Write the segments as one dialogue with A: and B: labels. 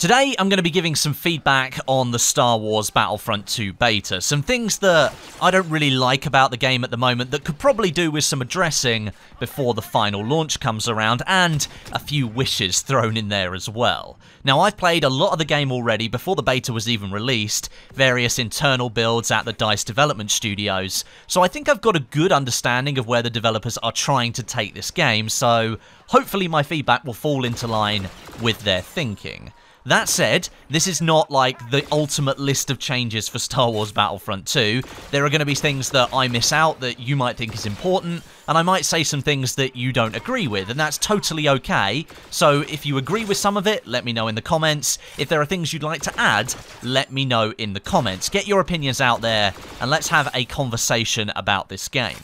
A: Today, I'm going to be giving some feedback on the Star Wars Battlefront 2 beta. Some things that I don't really like about the game at the moment that could probably do with some addressing before the final launch comes around, and a few wishes thrown in there as well. Now, I've played a lot of the game already before the beta was even released, various internal builds at the DICE development studios, so I think I've got a good understanding of where the developers are trying to take this game, so hopefully my feedback will fall into line with their thinking. That said, this is not like the ultimate list of changes for Star Wars Battlefront 2. There are going to be things that I miss out that you might think is important, and I might say some things that you don't agree with, and that's totally okay. So if you agree with some of it, let me know in the comments. If there are things you'd like to add, let me know in the comments. Get your opinions out there, and let's have a conversation about this game.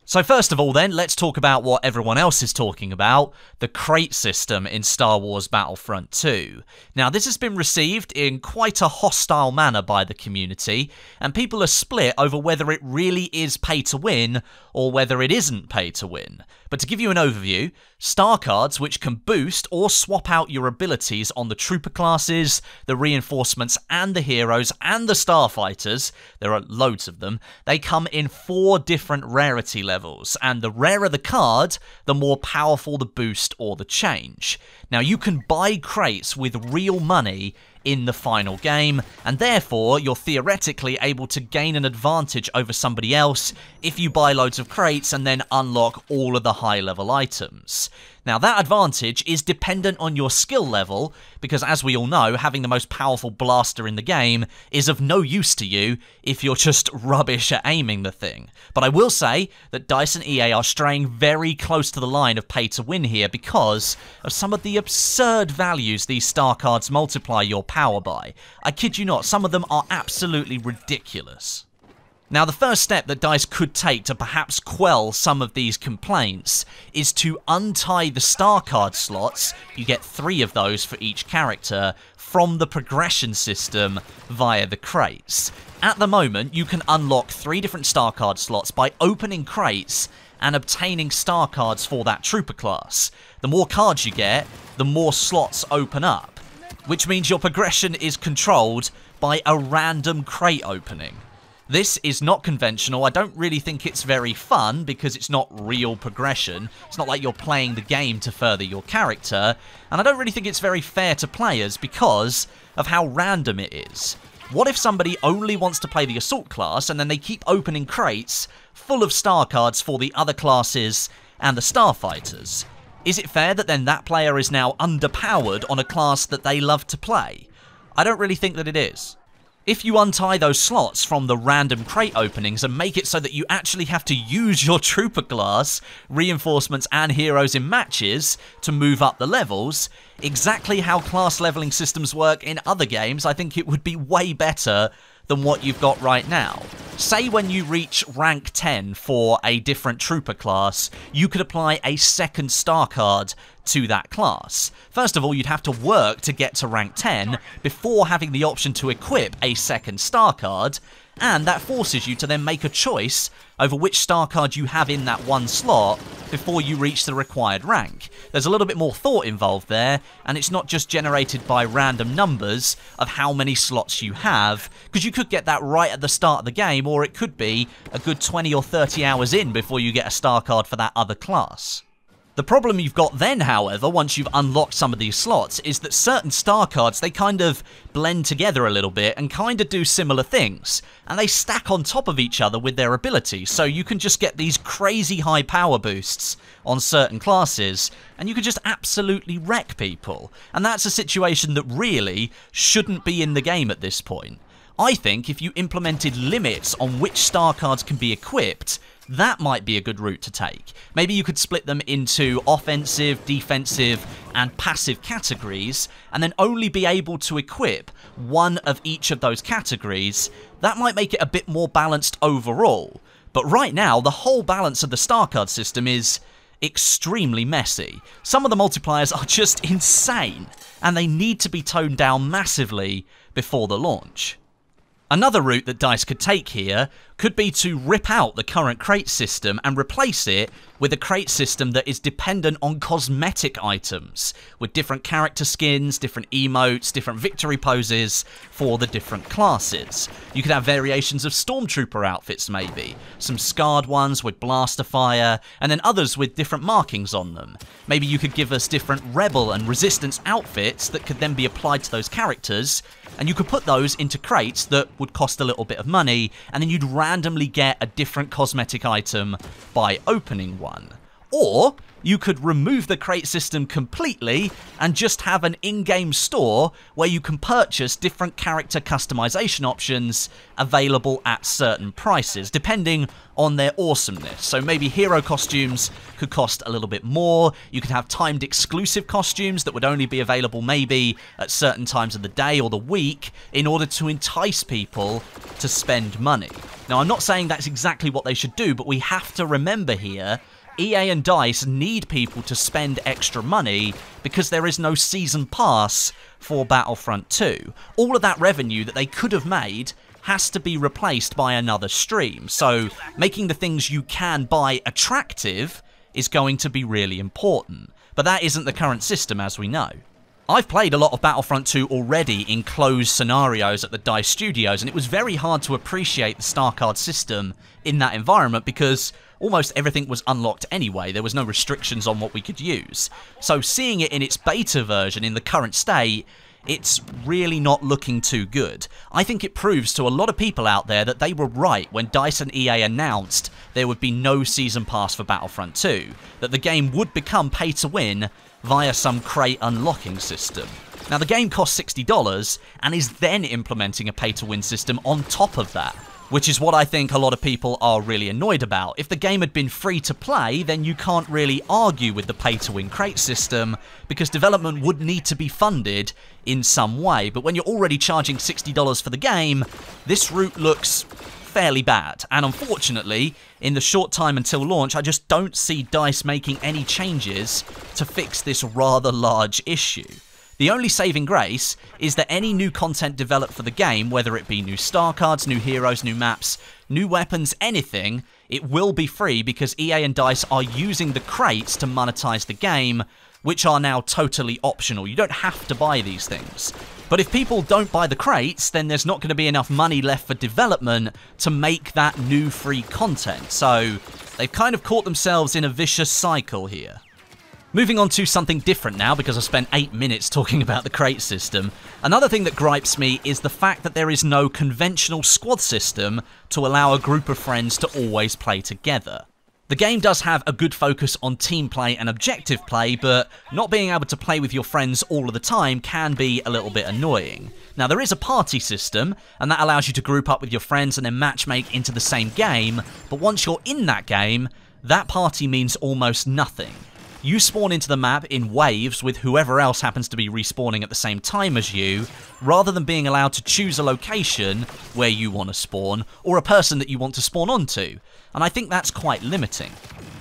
A: So first of all then, let's talk about what everyone else is talking about, the crate system in Star Wars Battlefront 2. Now this has been received in quite a hostile manner by the community, and people are split over whether it really is pay to win or whether it isn't pay to win. But to give you an overview, star cards which can boost or swap out your abilities on the trooper classes, the reinforcements and the heroes and the starfighters, there are loads of them, they come in 4 different rarity levels, and the rarer the card, the more powerful the boost or the change. Now you can buy crates with real money in the final game, and therefore you're theoretically able to gain an advantage over somebody else if you buy loads of crates and then unlock all of the high level items. Now that advantage is dependent on your skill level, because as we all know, having the most powerful blaster in the game is of no use to you if you're just rubbish at aiming the thing. But I will say that DICE and EA are straying very close to the line of pay to win here because of some of the absurd values these star cards multiply your power by. I kid you not, some of them are absolutely ridiculous. Now, the first step that DICE could take to perhaps quell some of these complaints is to untie the star card slots, you get 3 of those for each character, from the progression system via the crates. At the moment, you can unlock 3 different star card slots by opening crates and obtaining star cards for that trooper class. The more cards you get, the more slots open up, which means your progression is controlled by a random crate opening. This is not conventional. I don't really think it's very fun because it's not real progression. It's not like you're playing the game to further your character, and I don't really think it's very fair to players because of how random it is. What if somebody only wants to play the assault class and then they keep opening crates full of star cards for the other classes and the starfighters? Is it fair that then that player is now underpowered on a class that they love to play? I don't really think that it is. If you untie those slots from the random crate openings and make it so that you actually have to use your trooper class, reinforcements and heroes in matches to move up the levels, exactly how class leveling systems work in other games, I think it would be way better than what you've got right now. Say when you reach rank 10 for a different trooper class, you could apply a second star card to that class. First of all, you'd have to work to get to rank 10 before having the option to equip a second star card, and that forces you to then make a choice over which star card you have in that one slot before you reach the required rank. There's a little bit more thought involved there, and it's not just generated by random numbers of how many slots you have, because you could get that right at the start of the game, or it could be a good 20 or 30 hours in before you get a star card for that other class. The problem you've got then, however, once you've unlocked some of these slots, is that certain star cards, they kind of blend together a little bit and kind of do similar things, and they stack on top of each other with their abilities, so you can just get these crazy high power boosts on certain classes, and you can just absolutely wreck people, and that's a situation that really shouldn't be in the game at this point. I think if you implemented limits on which star cards can be equipped, that might be a good route to take. Maybe you could split them into offensive, defensive, and passive categories, and then only be able to equip one of each of those categories. That might make it a bit more balanced overall. But right now, the whole balance of the star card system is extremely messy. Some of the multipliers are just insane, and they need to be toned down massively before the launch. Another route that DICE could take here could be to rip out the current crate system and replace it with a crate system that is dependent on cosmetic items, with different character skins, different emotes, different victory poses for the different classes. You could have variations of Stormtrooper outfits maybe, some scarred ones with blaster fire, and then others with different markings on them. Maybe you could give us different Rebel and Resistance outfits that could then be applied to those characters, and you could put those into crates that would cost a little bit of money, and then you'd randomly get a different cosmetic item by opening one. Or you could remove the crate system completely and just have an in-game store where you can purchase different character customization options available at certain prices, depending on their awesomeness. So maybe hero costumes could cost a little bit more. You could have timed exclusive costumes that would only be available maybe at certain times of the day or the week in order to entice people to spend money. Now, I'm not saying that's exactly what they should do, but we have to remember here, EA and DICE need people to spend extra money because there is no season pass for Battlefront 2. All of that revenue that they could have made has to be replaced by another stream, so making the things you can buy attractive is going to be really important. But that isn't the current system, as we know. I've played a lot of Battlefront 2 already in closed scenarios at the DICE studios, and it was very hard to appreciate the star card system in that environment because almost everything was unlocked anyway. There was no restrictions on what we could use. So seeing it in its beta version in the current state, it's really not looking too good. I think it proves to a lot of people out there that they were right when DICE and EA announced there would be no season pass for Battlefront 2, that the game would become pay to win via some crate unlocking system. Now, the game costs $60 and is then implementing a pay to win system on top of that, which is what I think a lot of people are really annoyed about. If the game had been free to play, then you can't really argue with the pay-to-win crate system, because development would need to be funded in some way. But when you're already charging $60 for the game, this route looks fairly bad. And unfortunately, in the short time until launch, I just don't see DICE making any changes to fix this rather large issue. The only saving grace is that any new content developed for the game, whether it be new star cards, new heroes, new maps, new weapons, anything, it will be free because EA and DICE are using the crates to monetize the game, which are now totally optional. You don't have to buy these things. But if people don't buy the crates, then there's not going to be enough money left for development to make that new free content. So they've kind of caught themselves in a vicious cycle here. Moving on to something different now, because I spent 8 minutes talking about the crate system. Another thing that gripes me is the fact that there is no conventional squad system to allow a group of friends to always play together. The game does have a good focus on team play and objective play, but not being able to play with your friends all of the time can be a little bit annoying. Now, there is a party system, and that allows you to group up with your friends and then matchmake into the same game, but once you're in that game, that party means almost nothing. You spawn into the map in waves with whoever else happens to be respawning at the same time as you, rather than being allowed to choose a location where you want to spawn, or a person that you want to spawn onto, and I think that's quite limiting.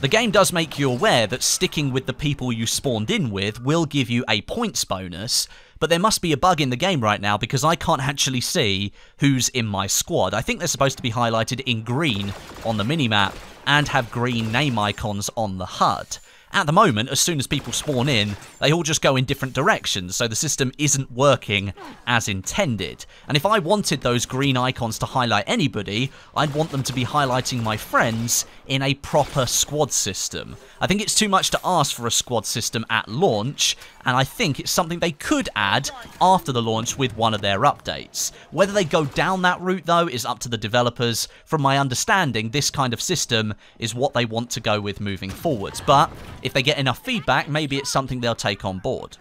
A: The game does make you aware that sticking with the people you spawned in with will give you a points bonus, but there must be a bug in the game right now because I can't actually see who's in my squad. I think they're supposed to be highlighted in green on the minimap and have green name icons on the HUD. At the moment, as soon as people spawn in, they all just go in different directions, so the system isn't working as intended. And if I wanted those green icons to highlight anybody, I'd want them to be highlighting my friends in a proper squad system. I think it's too much to ask for a squad system at launch, and I think it's something they could add after the launch with one of their updates. Whether they go down that route, though, is up to the developers. From my understanding, this kind of system is what they want to go with moving forwards, but if they get enough feedback, maybe it's something they'll take on board.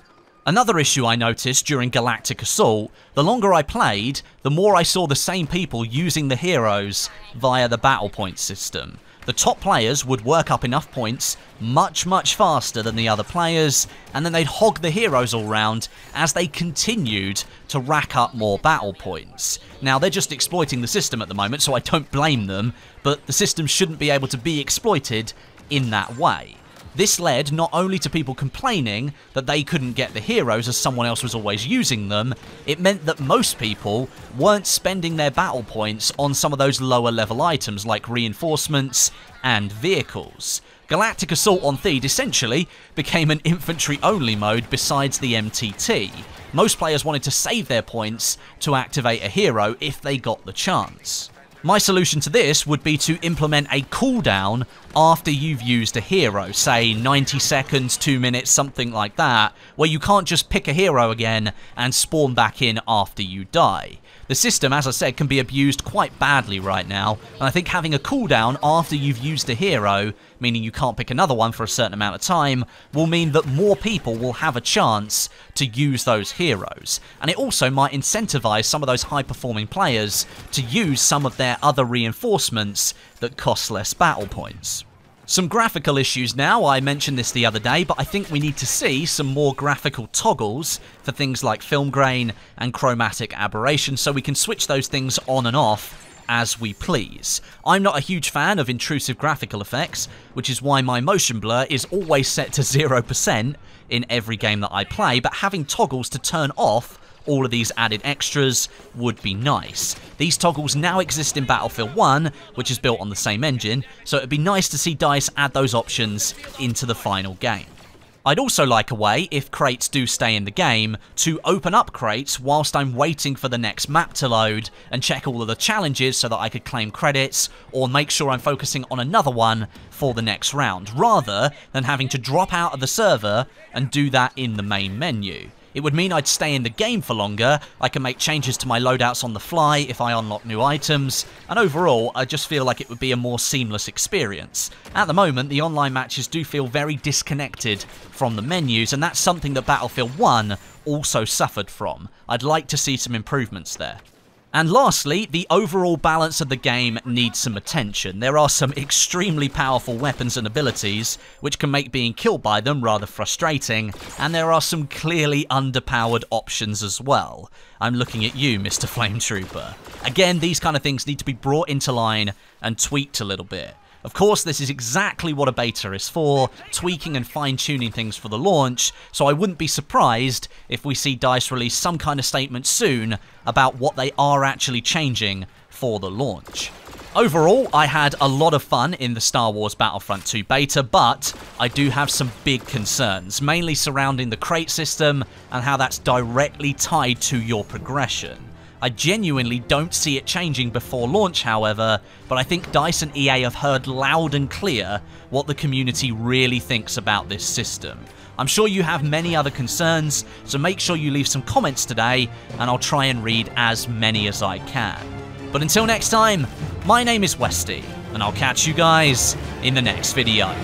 A: Another issue I noticed during Galactic Assault, the longer I played, the more I saw the same people using the heroes via the battle point system. The top players would work up enough points much faster than the other players, and then they'd hog the heroes all round as they continued to rack up more battle points. Now, they're just exploiting the system at the moment, so I don't blame them, but the system shouldn't be able to be exploited in that way. This led not only to people complaining that they couldn't get the heroes as someone else was always using them, it meant that most people weren't spending their battle points on some of those lower level items like reinforcements and vehicles. Galactic Assault on Theed essentially became an infantry-only mode besides the MTT. Most players wanted to save their points to activate a hero if they got the chance. My solution to this would be to implement a cooldown after you've used a hero, say 90 seconds, 2 minutes, something like that, where you can't just pick a hero again and spawn back in after you die. The system, as I said, can be abused quite badly right now, and I think having a cooldown after you've used a hero, meaning you can't pick another one for a certain amount of time, will mean that more people will have a chance to use those heroes. And it also might incentivize some of those high-performing players to use some of their other reinforcements that cost less battle points. Some graphical issues now. I mentioned this the other day, but I think we need to see some more graphical toggles for things like film grain and chromatic aberration so we can switch those things on and off as we please. I'm not a huge fan of intrusive graphical effects, which is why my motion blur is always set to 0% in every game that I play, but having toggles to turn off all of these added extras would be nice. These toggles now exist in Battlefield 1, which is built on the same engine, so it'd be nice to see DICE add those options into the final game. I'd also like a way, if crates do stay in the game, to open up crates whilst I'm waiting for the next map to load and check all of the challenges so that I could claim credits or make sure I'm focusing on another one for the next round, rather than having to drop out of the server and do that in the main menu. It would mean I'd stay in the game for longer, I can make changes to my loadouts on the fly if I unlock new items, and overall, I just feel like it would be a more seamless experience. At the moment, the online matches do feel very disconnected from the menus, and that's something that Battlefield 1 also suffered from. I'd like to see some improvements there. And lastly, the overall balance of the game needs some attention. There are some extremely powerful weapons and abilities, which can make being killed by them rather frustrating, and there are some clearly underpowered options as well. I'm looking at you, Mr. Flame Trooper. Again, these kind of things need to be brought into line and tweaked a little bit. Of course, this is exactly what a beta is for, tweaking and fine-tuning things for the launch, so I wouldn't be surprised if we see DICE release some kind of statement soon about what they are actually changing for the launch. Overall, I had a lot of fun in the Star Wars Battlefront 2 beta, but I do have some big concerns, mainly surrounding the crate system and how that's directly tied to your progression. I genuinely don't see it changing before launch, however, but I think DICE and EA have heard loud and clear what the community really thinks about this system. I'm sure you have many other concerns, so make sure you leave some comments today, and I'll try and read as many as I can. But until next time, my name is Westie, and I'll catch you guys in the next video.